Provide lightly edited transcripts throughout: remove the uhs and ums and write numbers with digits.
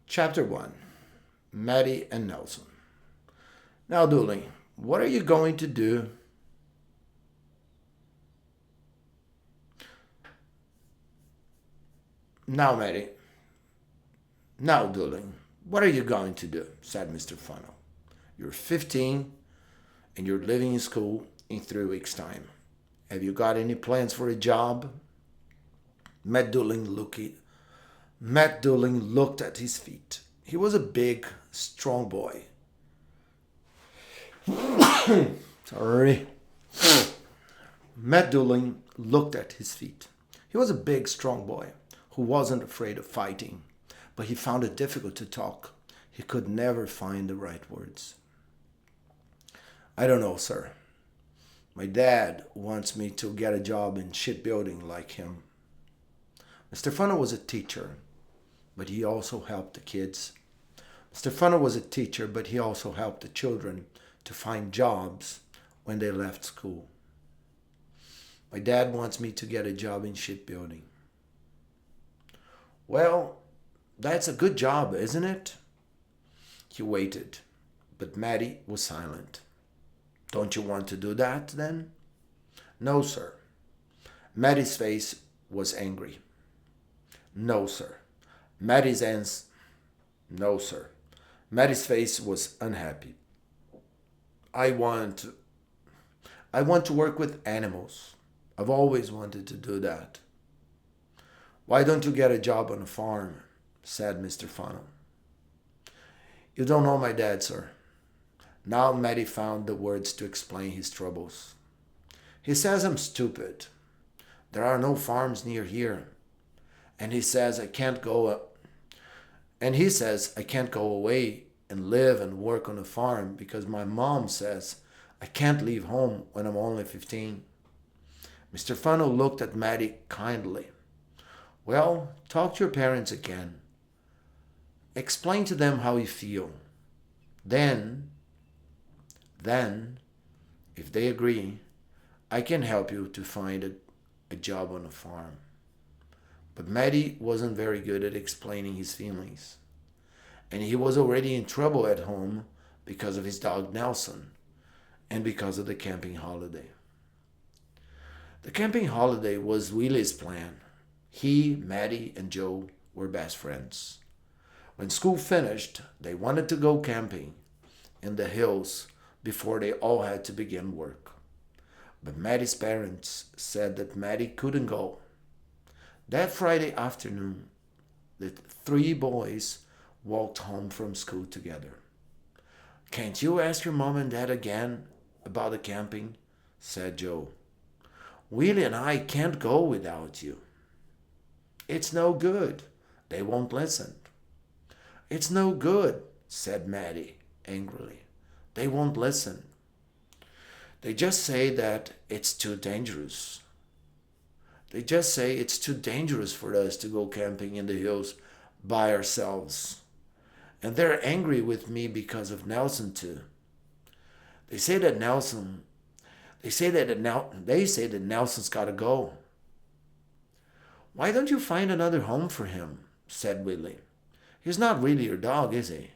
Chapter 1. Matty and Nelson. Now, Doolin, what are you going to do? Now, Matty. Now, Doolin, what are you going to do? Said Mr. Funnel. You're 15 and you're leaving school in 3 weeks' time. Have you got any plans for a job? Matt Doolin looked, Matt Doolin looked at his feet. He was a big, strong boy. Sorry. Matt Doolin looked at his feet. He was a big, strong boy who wasn't afraid of fighting, but he found it difficult to talk. He could never find the right words. I don't know, sir. My dad wants me to get a job in shipbuilding like him. Mr. Funnel was a teacher, but he also helped the kids. Mr. Funnel was a teacher, but he also helped the children to find jobs when they left school. My dad wants me to get a job in shipbuilding. Well, that's a good job, isn't it? He waited, but Matty was silent. Don't you want to do that, then? No, sir. Matty's face was angry. No, sir. Matty's answer. No, sir. Matty's face was unhappy. I want to work with animals. I've always wanted to do that. Why don't you get a job on a farm? Said Mr. Funnel. You don't know my dad, sir. Now Matty found the words to explain his troubles. He says I'm stupid. There are no farms near here. And he says I can't go away and live and work on a farm because my mom says I can't leave home when I'm only 15. Mr. Funnel looked at Matty kindly. Well, talk to your parents again. Explain to them how you feel. Then, if they agree, I can help you to find a job on a farm. But Matty wasn't very good at explaining his feelings. And he was already in trouble at home because of his dog Nelson and because of the camping holiday. The camping holiday was Willie's plan. He, Matty, and Joe were best friends. When school finished, they wanted to go camping in the hills before they all had to begin work. But Matty's parents said that Matty couldn't go. That Friday afternoon, the three boys walked home from school together. Can't you ask your mom and dad again about the camping? Said Joe. Willie and I can't go without you. It's no good. They won't listen. It's no good, said Matty angrily. They won't listen. They just say that it's too dangerous. They just say it's too dangerous for us to go camping in the hills by ourselves. And they're angry with me because of Nelson too. They say that Nelson's got to go. Why don't you find another home for him? Said Willie. He's not really your dog, is he?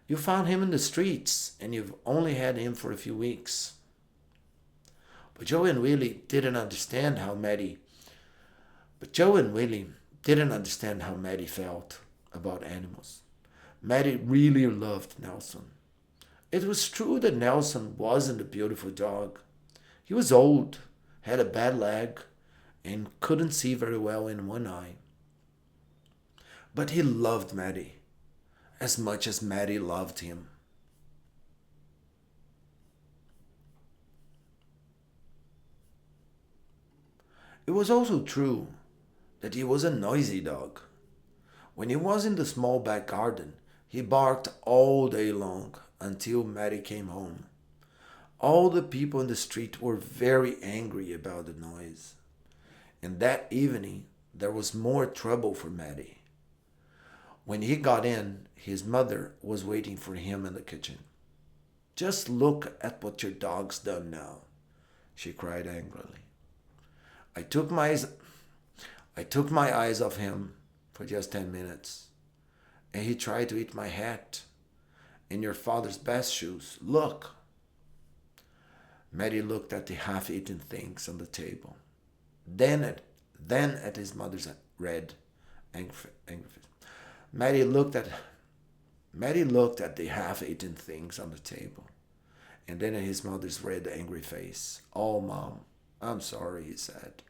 You found him in the streets, and you've only had him for a few weeks. But Joe and Willie didn't understand how Matty felt about animals. Matty really loved Nelson. It was true that Nelson wasn't a beautiful dog. He was old, had a bad leg, and couldn't see very well in one eye. But he loved Matty as much as Matty loved him. It was also true that he was a noisy dog. When he was in the small back garden, he barked all day long until Matty came home. All the people in the street were very angry about the noise. And that evening, there was more trouble for Matty. When he got in, his mother was waiting for him in the kitchen. Just look at what your dog's done now, she cried angrily. I took my eyes off him for just 10 minutes. and he tried to eat my hat and your father's best shoes. Look. Matty looked at the half-eaten things on the table, then at his mother's red, angry face. Matty looked at Matty looked at the half-eaten things on the table, and then at his mother's red, angry face. Oh, Mom, I'm sorry, he said.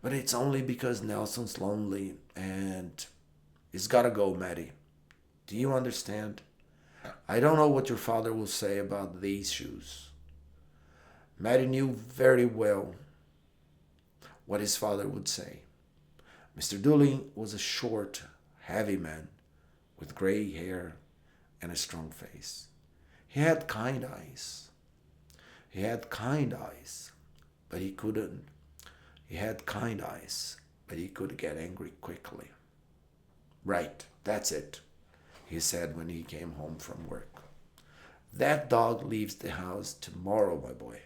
But it's only because Nelson's lonely and he's gotta go, Matty. Do you understand? I don't know what your father will say about these shoes. Matty knew very well what his father would say. Mr. Doolin was a short, heavy man with gray hair and a strong face. He had kind eyes. He had kind eyes, but he couldn't. He had kind eyes, but he could get angry quickly. Right, that's it, he said when he came home from work. That dog leaves the house tomorrow, my boy.